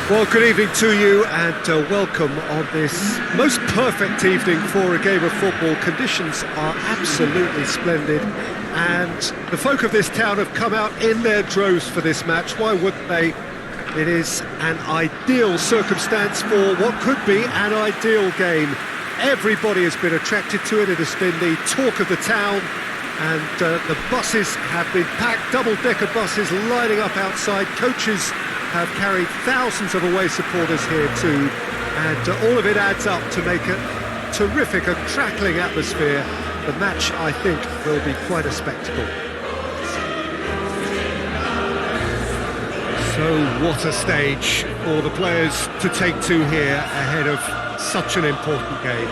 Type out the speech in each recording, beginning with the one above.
Well, good evening to you and welcome on this most perfect evening for a game of football. Conditions are absolutely splendid and the folk of this town have come out in their droves for this match. Why wouldn't they? It is an ideal circumstance for what could be an ideal game. Everybody has been attracted to it. It has been the talk of the town, and the buses have been packed, double-decker buses lining up outside. Coaches have carried thousands of away supporters here too, and all of it adds up to make a terrific, a crackling atmosphere. The match, I think, will be quite a spectacle. So what a stage for the players to take to here ahead of such an important game.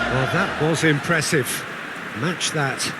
Well, that was impressive. Match that.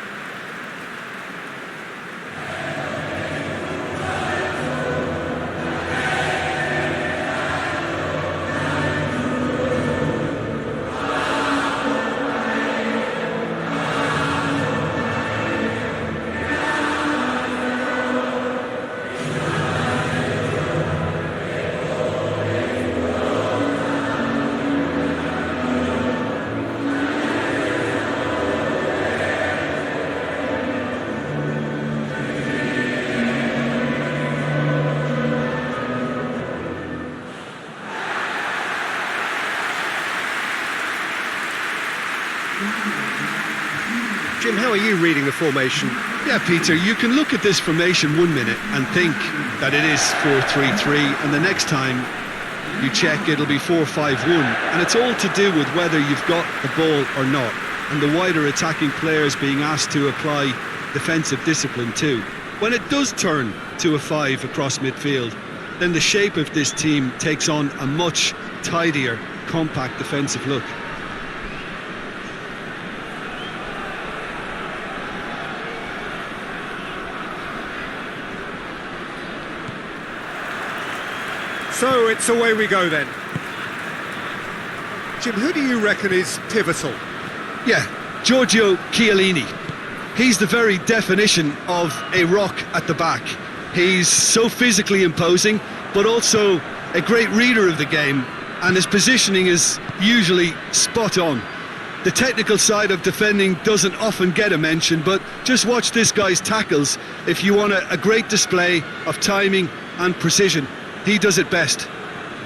Jim, how are you reading the formation? Yeah, Peter, you can look at this formation 1 minute and think that it is 4-3-3, and the next time you check it'll be 4-5-1, and it's all to do with whether you've got the ball or not, and the wider attacking players being asked to apply defensive discipline too. When it does turn to a 5 across midfield, then the shape of this team takes on a much tidier, compact defensive look. So it's away we go then. Jim, who do you reckon is pivotal? Yeah, Giorgio Chiellini. He's the very definition of a rock at the back. He's so physically imposing, but also a great reader of the game, and his positioning is usually spot on. The technical side of defending doesn't often get a mention, but just watch this guy's tackles if you want a great display of timing and precision. He does it best.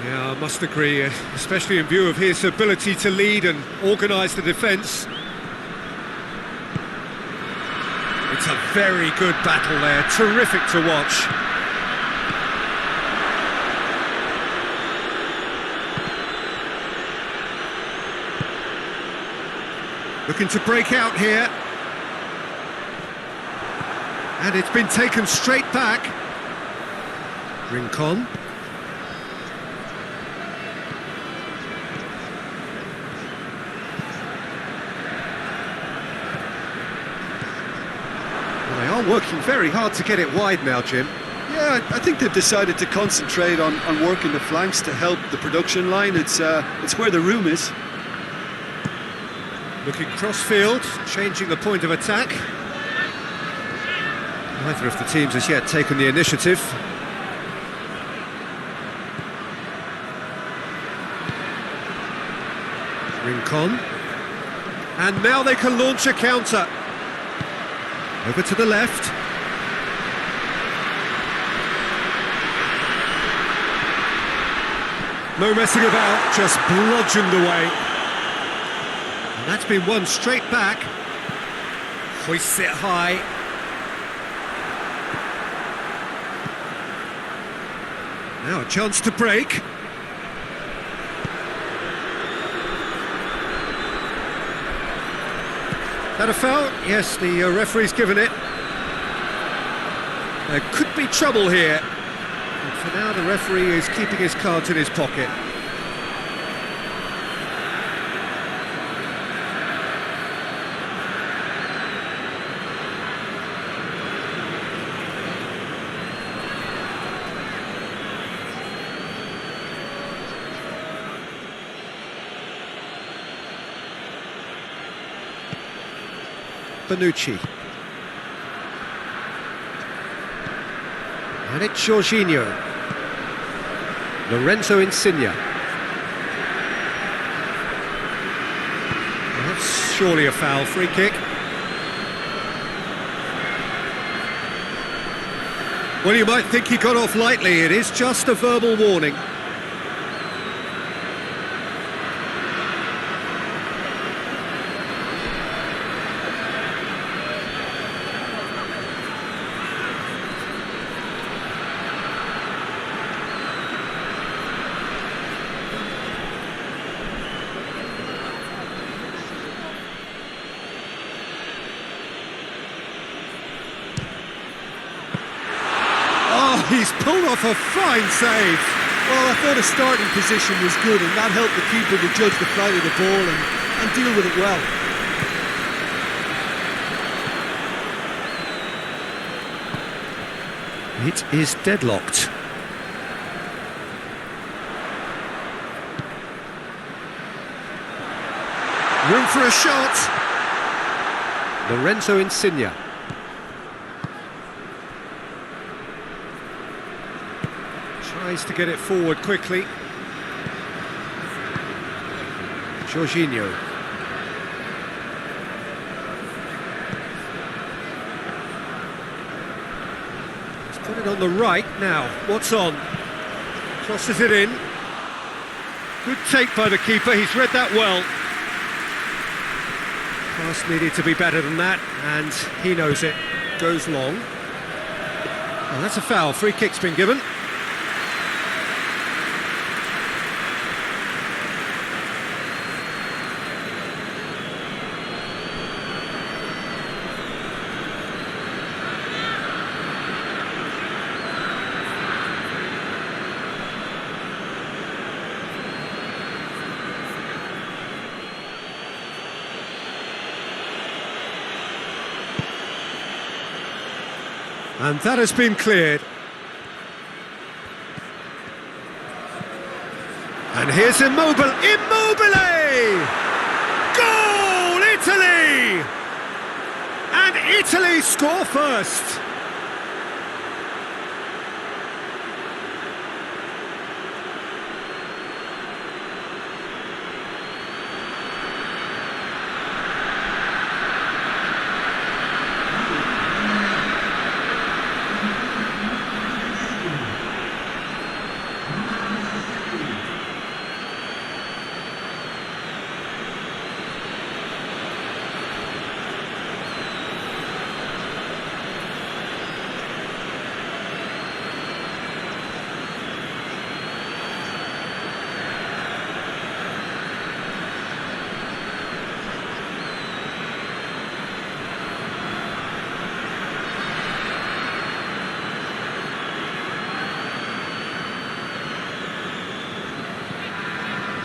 Yeah, I must agree, especially in view of his ability to lead and organise the defence. It's a very good battle there, terrific to watch. Looking to break out here. And it's been taken straight back. Rincon. They are working very hard to get it wide now, Jim. Yeah, I think they've decided to concentrate on working the flanks to help the production line. It's where the room is. Looking cross-field, changing the point of attack. Neither of the teams has yet taken the initiative. Rincon. And now they can launch a counter. Over to the left. No messing about, just bludgeoned away. And that's been won straight back. Hoists it high. Now a chance to break. That a foul? Yes, the referee's given it. There could be trouble here. But for now, the referee is keeping his cards in his pocket. Bonucci. And it's Jorginho. Lorenzo Insigne. Well, that's surely a foul. Free kick. Well, you might think he got off lightly. It is just a verbal warning. He's pulled off a fine save. Well, I thought his starting position was good, and that helped the keeper to judge the flight of the ball and deal with it well. It is deadlocked. Room for a shot. Lorenzo Insigne. Tries to get it forward quickly. Jorginho. He's put it on the right now. What's on? Crosses it in. Good take by the keeper. He's read that well. Pass needed to be better than that, and he knows it. Goes long. Oh, that's a foul. Free kick's been given. And that has been cleared. And here's Immobile. Goal, Italy! And Italy score first.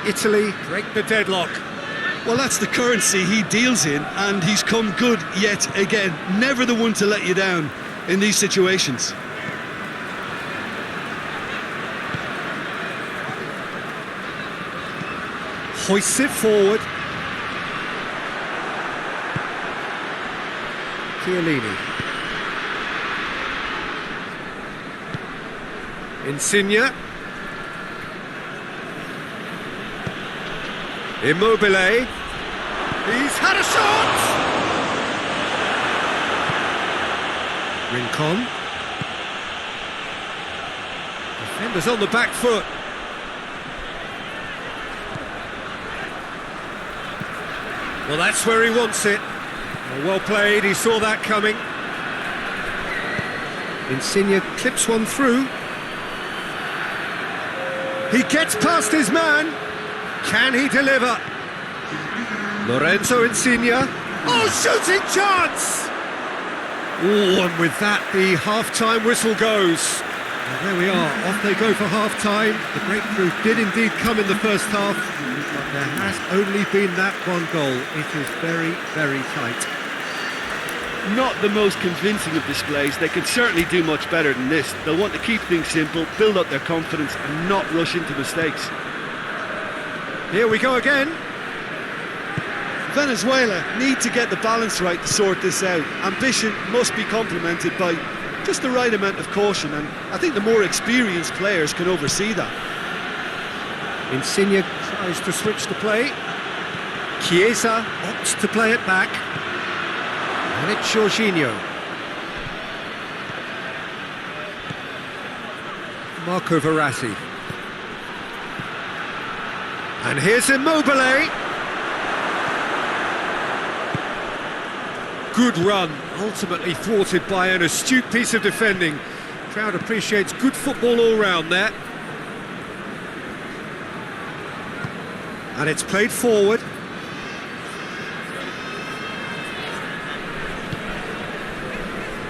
Italy break the deadlock. Well, that's the currency he deals in, and he's come good yet again. Never the one to let you down in these situations. Hoists it forward. Chiellini. Insigne. Immobile. He's had a shot! Rincon. Defenders on the back foot. Well, that's where he wants it. Well played, he saw that coming. Insigne clips one through. He gets past his man. Can he deliver? Lorenzo Insigne. Oh, shooting chance! Oh, and with that, the half-time whistle goes. And there we are, off they go for half-time. The breakthrough did indeed come in the first half, but there has only been that one goal. It is very, very tight. Not the most convincing of displays. They can certainly do much better than this. They'll want to keep things simple, build up their confidence and not rush into mistakes. Here we go again. Venezuela need to get the balance right to sort this out. Ambition must be complemented by just the right amount of caution, and I think the more experienced players can oversee that. Insigne tries to switch the play. Chiesa opts to play it back. And it's Jorginho. Marco Verratti. And here's Immobile. Good run, ultimately thwarted by an astute piece of defending. Crowd appreciates good football all round there. And it's played forward.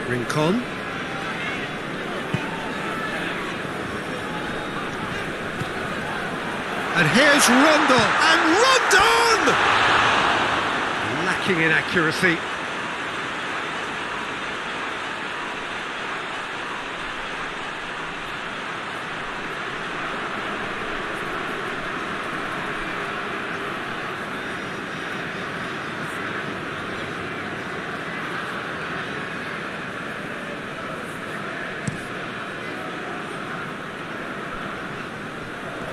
Rincon. And here's Rondon. And Rondon! Lacking in accuracy.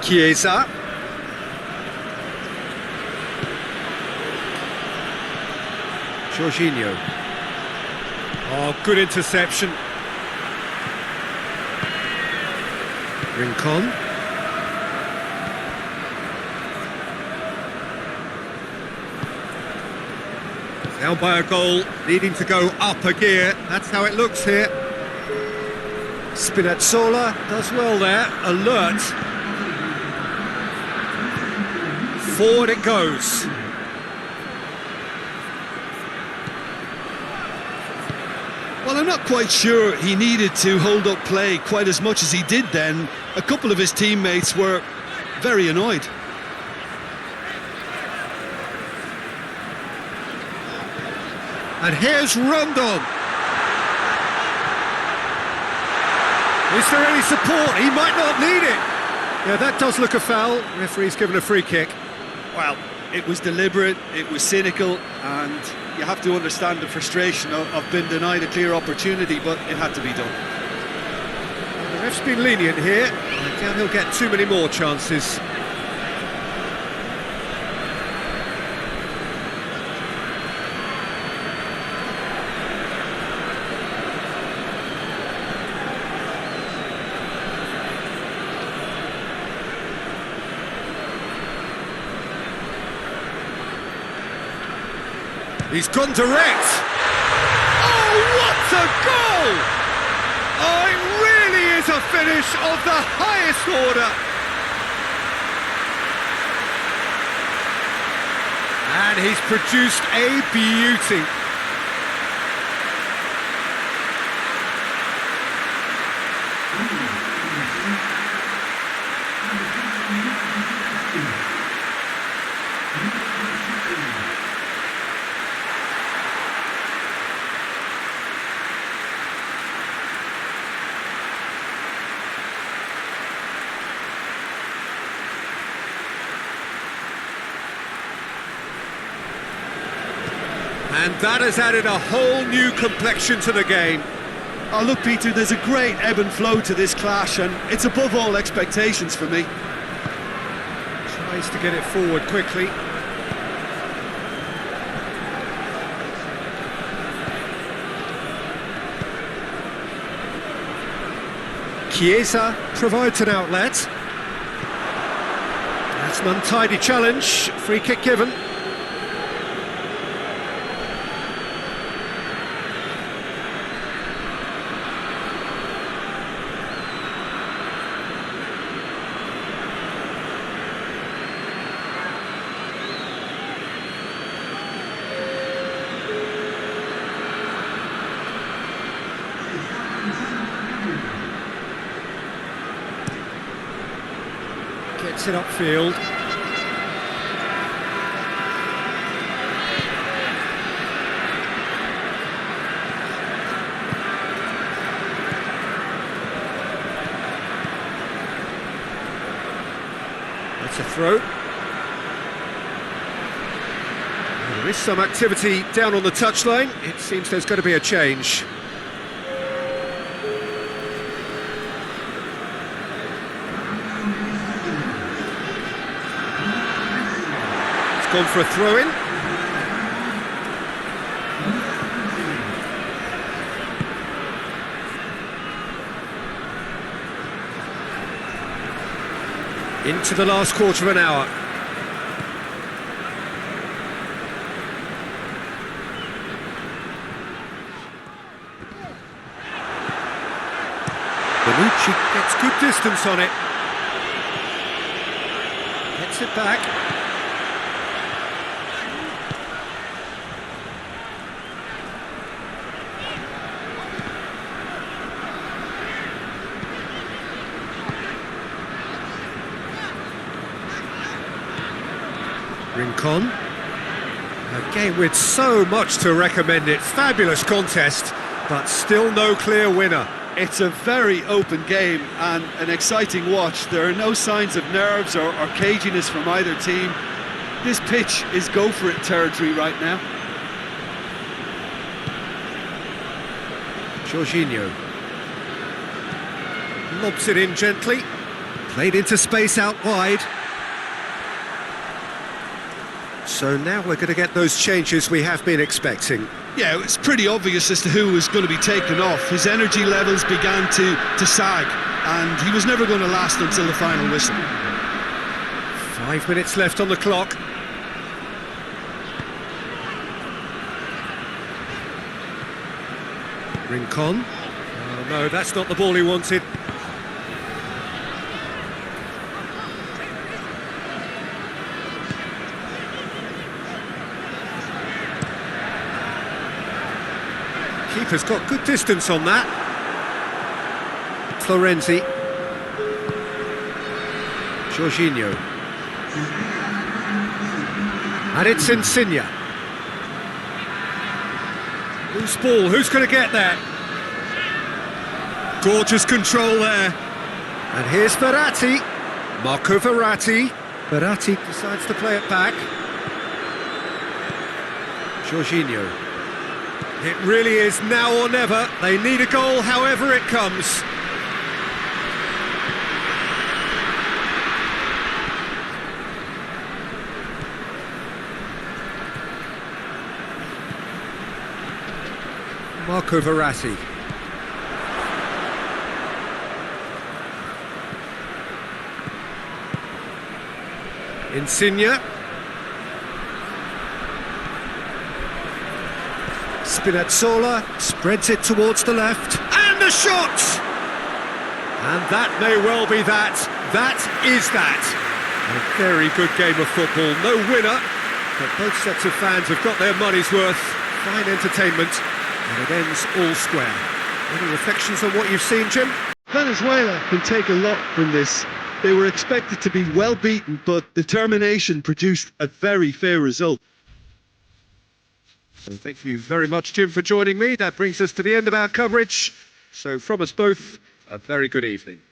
Chiesa. Jorginho. Oh, good interception. Rincon. Down by a goal, needing to go up a gear. That's how it looks here. Spinazzola does well there, alert. Forward it goes. Well, I'm not quite sure he needed to hold up play quite as much as he did then. A couple of his teammates were very annoyed. And here's Rondon. Is there any support? He might not need it. Yeah, that does look a foul. Referee's given a free kick. Well, it was deliberate, it was cynical, and you have to understand the frustration of being denied a clear opportunity, but it had to be done. Well, the ref's been lenient here. I doubt he'll get too many more chances. He's gone direct. Oh, what a goal! Oh, it really is a finish of the highest order. And he's produced a beauty. And that has added a whole new complexion to the game. Oh, look, Peter, there's a great ebb and flow to this clash, and it's above all expectations for me. Tries to get it forward quickly. Chiesa provides an outlet. That's an untidy challenge. Free kick given. Gets it upfield. That's a throw. There is some activity down on the touchline. It seems there's going to be a change. It's gone for a throw-in. Into the last quarter of an hour. Bonucci gets good distance on it. Gets it back. Rincon. A game with so much to recommend it. Fabulous contest, but still no clear winner. It's a very open game and an exciting watch. There are no signs of nerves or caginess from either team. This pitch is go-for-it territory right now. Jorginho lobs it in gently. Played into space out wide. So now we're going to get those changes we have been expecting. Yeah, it's pretty obvious as to who was going to be taken off. His energy levels began to sag, and he was never going to last until the final whistle. 5 minutes left on the clock. Rincon. Oh no, that's not the ball he wanted. Keeper's got good distance on that. Florenzi. Jorginho. And it's Insigne. Loose ball, who's going to get there? Gorgeous control there. And here's Verratti. Marco Verratti. Verratti decides to play it back. Jorginho. It really is now or never. They need a goal however it comes. Marco Verratti. Insigne. Spinazzola spreads it towards the left, and a shot! And that may well be that. That is that. A very good game of football. No winner, but both sets of fans have got their money's worth. Fine entertainment, and it ends all square. Any reflections on what you've seen, Jim? Venezuela can take a lot from this. They were expected to be well beaten, but determination produced a very fair result. So thank you very much, Jim, for joining me. That brings us to the end of our coverage. So from us both, a very good evening.